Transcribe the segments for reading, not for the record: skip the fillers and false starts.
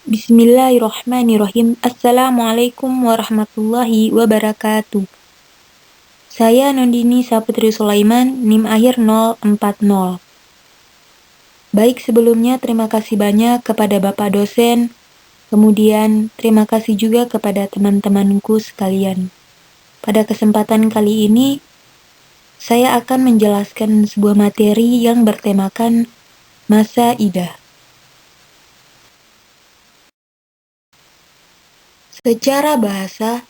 Bismillahirrahmanirrahim. Assalamualaikum warahmatullahi wabarakatuh. Saya Nondini Saputri Sulaiman, NIM akhir 040. Baik, sebelumnya terima kasih banyak kepada Bapak dosen, kemudian terima kasih juga kepada teman-temanku sekalian. Pada kesempatan kali ini, saya akan menjelaskan sebuah materi yang bertemakan masa idah. Secara bahasa,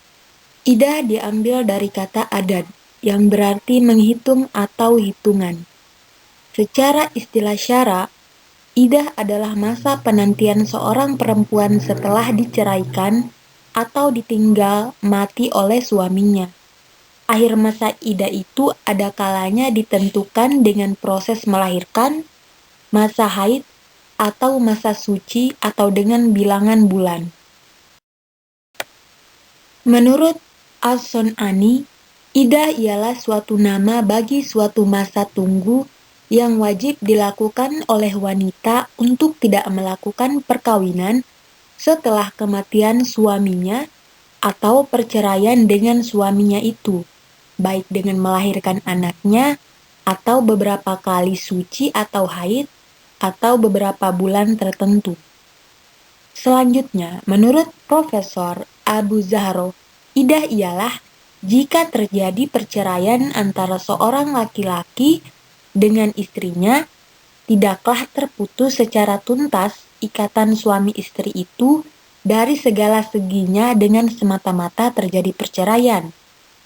idah diambil dari kata adad, yang berarti menghitung atau hitungan. Secara istilah syara, idah adalah masa penantian seorang perempuan setelah diceraikan atau ditinggal mati oleh suaminya. Akhir masa idah itu ada kalanya ditentukan dengan proses melahirkan, masa haid, atau masa suci, atau dengan bilangan bulan. Menurut As-Sun'ani, idah ialah suatu nama bagi suatu masa tunggu yang wajib dilakukan oleh wanita untuk tidak melakukan perkawinan setelah kematian suaminya atau perceraian dengan suaminya itu, baik dengan melahirkan anaknya atau beberapa kali suci atau haid atau beberapa bulan tertentu. Selanjutnya, menurut Profesor Abu Zahro, idah ialah jika terjadi perceraian antara seorang laki-laki dengan istrinya, tidaklah terputus secara tuntas ikatan suami istri itu dari segala seginya dengan semata-mata terjadi perceraian,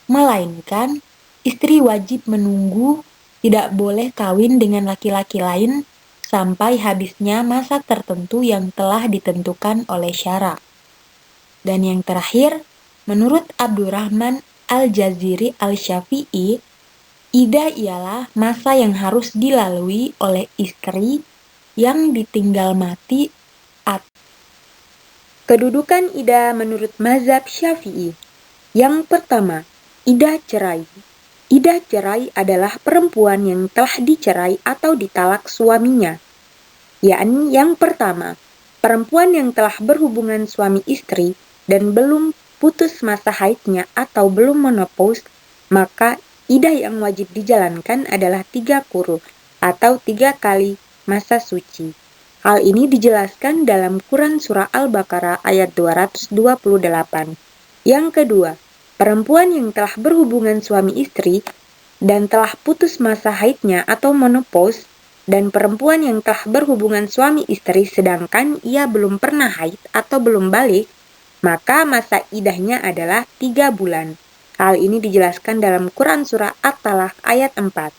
melainkan istri wajib menunggu, tidak boleh kawin dengan laki-laki lain sampai habisnya masa tertentu yang telah ditentukan oleh syara. Dan yang terakhir, menurut Abdurrahman Al-Jaziri Al-Syafi'i, idah ialah masa yang harus dilalui oleh istri yang ditinggal mati. Kedudukan idah menurut mazhab Syafi'i. Yang pertama, idah cerai. Idah cerai adalah perempuan yang telah dicerai atau ditalak suaminya. Yakni yang pertama, perempuan yang telah berhubungan suami istri dan belum putus masa haidnya atau belum menopause, maka idah yang wajib dijalankan adalah 3 quru atau 3 kali masa suci. Hal ini dijelaskan dalam Quran Surah Al-Baqarah ayat 228. Yang kedua, perempuan yang telah berhubungan suami istri dan telah putus masa haidnya atau menopause, dan perempuan yang telah berhubungan suami istri sedangkan ia belum pernah haid atau belum balik, maka masa idahnya adalah 3 bulan. Hal ini dijelaskan dalam Quran Surah At-Talaq ayat 4.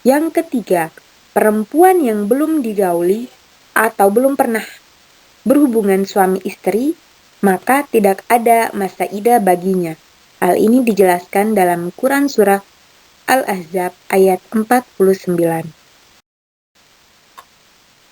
Yang ketiga, perempuan yang belum digauli atau belum pernah berhubungan suami istri, maka tidak ada masa idah baginya. Hal ini dijelaskan dalam Quran Surah Al-Ahzab ayat 49.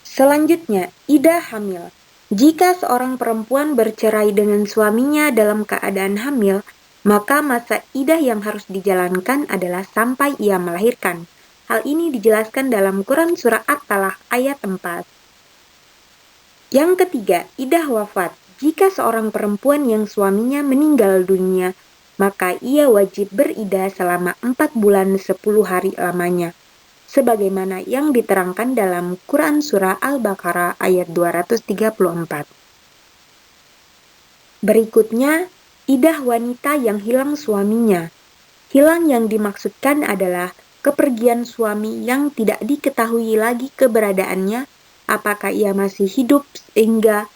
Selanjutnya, idah hamil. Jika seorang perempuan bercerai dengan suaminya dalam keadaan hamil, maka masa idah yang harus dijalankan adalah sampai ia melahirkan. Hal ini dijelaskan dalam Quran Surah At-Talaq ayat 4. Yang ketiga, idah wafat. Jika seorang perempuan yang suaminya meninggal dunia, maka ia wajib beridah selama 4 bulan 10 hari lamanya, sebagaimana yang diterangkan dalam Quran Surah Al-Baqarah ayat 234. Berikutnya, idah wanita yang hilang suaminya. Hilang yang dimaksudkan adalah kepergian suami yang tidak diketahui lagi keberadaannya, apakah ia masih hidup sehingga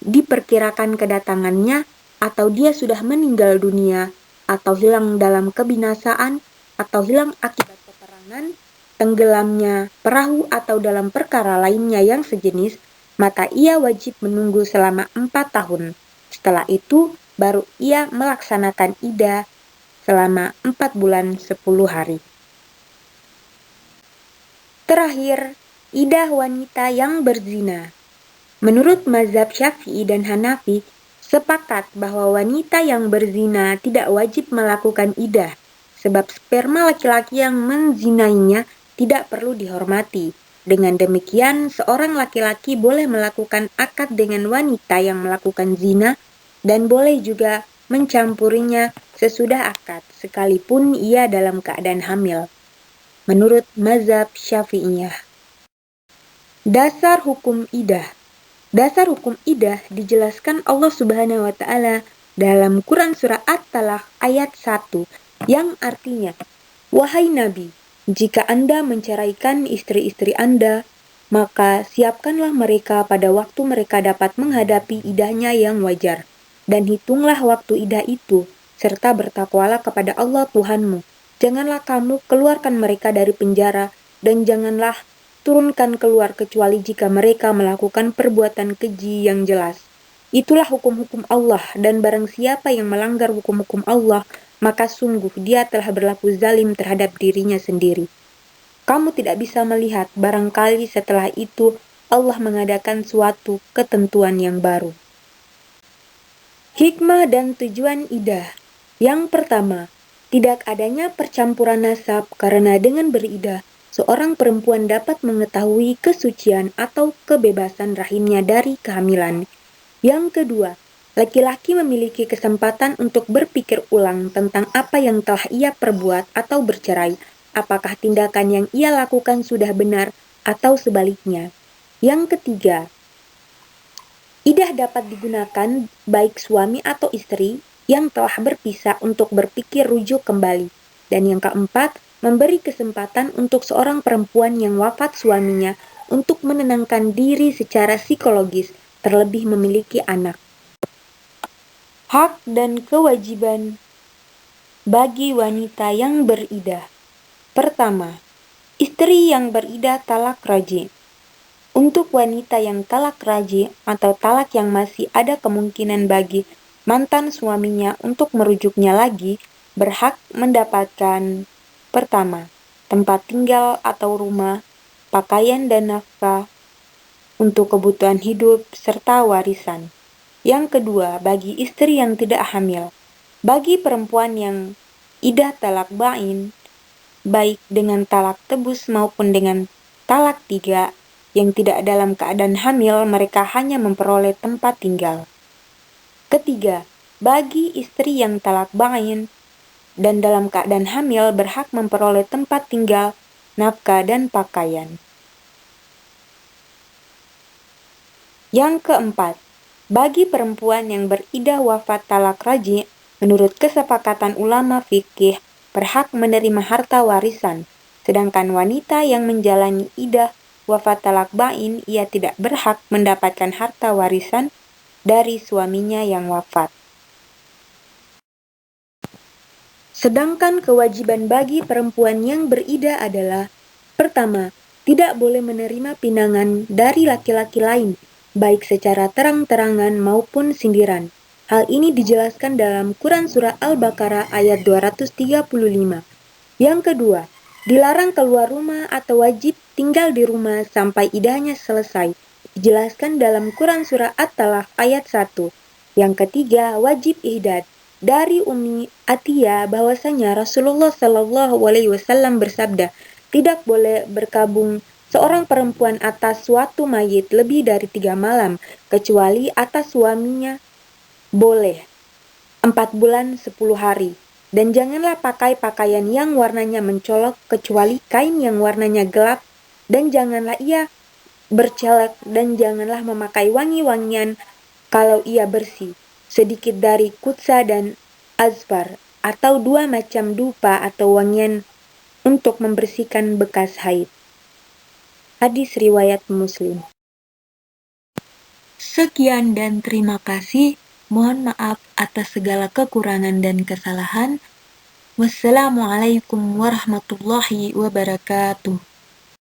diperkirakan kedatangannya, atau dia sudah meninggal dunia, atau hilang dalam kebinasaan, atau hilang akibat peperangan, tenggelamnya perahu, atau dalam perkara lainnya yang sejenis, maka ia wajib menunggu selama 4 tahun. Setelah itu, baru ia melaksanakan idah selama 4 bulan 10 hari. Terakhir, idah wanita yang berzina. Menurut mazhab Syafi'i dan Hanafi, sepakat bahwa wanita yang berzina tidak wajib melakukan idah, sebab sperma laki-laki yang menzinainya tidak perlu dihormati. Dengan demikian, seorang laki-laki boleh melakukan akad dengan wanita yang melakukan zina dan boleh juga mencampurinya sesudah akad, sekalipun ia dalam keadaan hamil. Menurut mazhab Syafi'iyah. Dasar hukum idah. Dasar hukum idah dijelaskan Allah Subhanahu wa taala dalam Quran surah At-Talaq ayat 1 yang artinya, "Wahai Nabi, jika Anda menceraikan istri-istri Anda, maka siapkanlah mereka pada waktu mereka dapat menghadapi idahnya yang wajar, dan hitunglah waktu idah itu, serta bertakwalah kepada Allah Tuhanmu. Janganlah kamu keluarkan mereka dari penjara, dan janganlah turunkan keluar kecuali jika mereka melakukan perbuatan keji yang jelas. Itulah hukum-hukum Allah, dan barang siapa yang melanggar hukum-hukum Allah, maka sungguh dia telah berlaku zalim terhadap dirinya sendiri. Kamu tidak bisa melihat barangkali setelah itu Allah mengadakan suatu ketentuan yang baru." Hikmah dan tujuan idah. Yang pertama, tidak adanya percampuran nasab karena dengan beridah, seorang perempuan dapat mengetahui kesucian atau kebebasan rahimnya dari kehamilan. Yang kedua, laki-laki memiliki kesempatan untuk berpikir ulang tentang apa yang telah ia perbuat atau bercerai, apakah tindakan yang ia lakukan sudah benar atau sebaliknya. Yang ketiga, idah dapat digunakan baik suami atau istri yang telah berpisah untuk berpikir rujuk kembali. Dan yang keempat, memberi kesempatan untuk seorang perempuan yang wafat suaminya untuk menenangkan diri secara psikologis, terlebih memiliki anak. Hak dan kewajiban bagi wanita yang beridah. Pertama, istri yang beridah talak raj'i. Untuk wanita yang talak raj'i atau talak yang masih ada kemungkinan bagi mantan suaminya untuk merujuknya lagi, berhak mendapatkan: pertama, tempat tinggal atau rumah, pakaian dan nafkah untuk kebutuhan hidup, serta warisan. Yang kedua, bagi istri yang tidak hamil. Bagi perempuan yang idah talak bain, baik dengan talak tebus maupun dengan talak 3, yang tidak dalam keadaan hamil, mereka hanya memperoleh tempat tinggal. Ketiga, bagi istri yang talak bain dan dalam keadaan hamil berhak memperoleh tempat tinggal, nafkah, dan pakaian. Yang keempat, bagi perempuan yang beridah wafat talak raj'i, menurut kesepakatan ulama fikih, berhak menerima harta warisan, sedangkan wanita yang menjalani idah wafat talak bain, ia tidak berhak mendapatkan harta warisan dari suaminya yang wafat. Sedangkan kewajiban bagi perempuan yang beridah adalah: pertama, tidak boleh menerima pinangan dari laki-laki lain, baik secara terang-terangan maupun sindiran. Hal ini dijelaskan dalam Quran Surah Al-Baqarah ayat 235. Yang kedua, dilarang keluar rumah atau wajib tinggal di rumah sampai idahnya selesai, dijelaskan dalam Quran Surah At-Talaq ayat 1. Yang ketiga, wajib ihdad. Dari Ummi Atiyah bahwasanya Rasulullah Shallallahu Alaihi Wasallam bersabda, tidak boleh berkabung seorang perempuan atas suatu mayit lebih dari 3 malam, kecuali atas suaminya boleh 4 bulan 10 hari. Dan janganlah pakai pakaian yang warnanya mencolok kecuali kain yang warnanya gelap, dan janganlah ia bercelek, dan janganlah memakai wangi-wangian kalau ia bersih, sedikit dari kutsa dan azfar, atau 2 macam dupa atau wangian untuk membersihkan bekas haid. Hadis riwayat Muslim. Sekian dan terima kasih. Mohon maaf atas segala kekurangan dan kesalahan. Wassalamualaikum warahmatullahi wabarakatuh.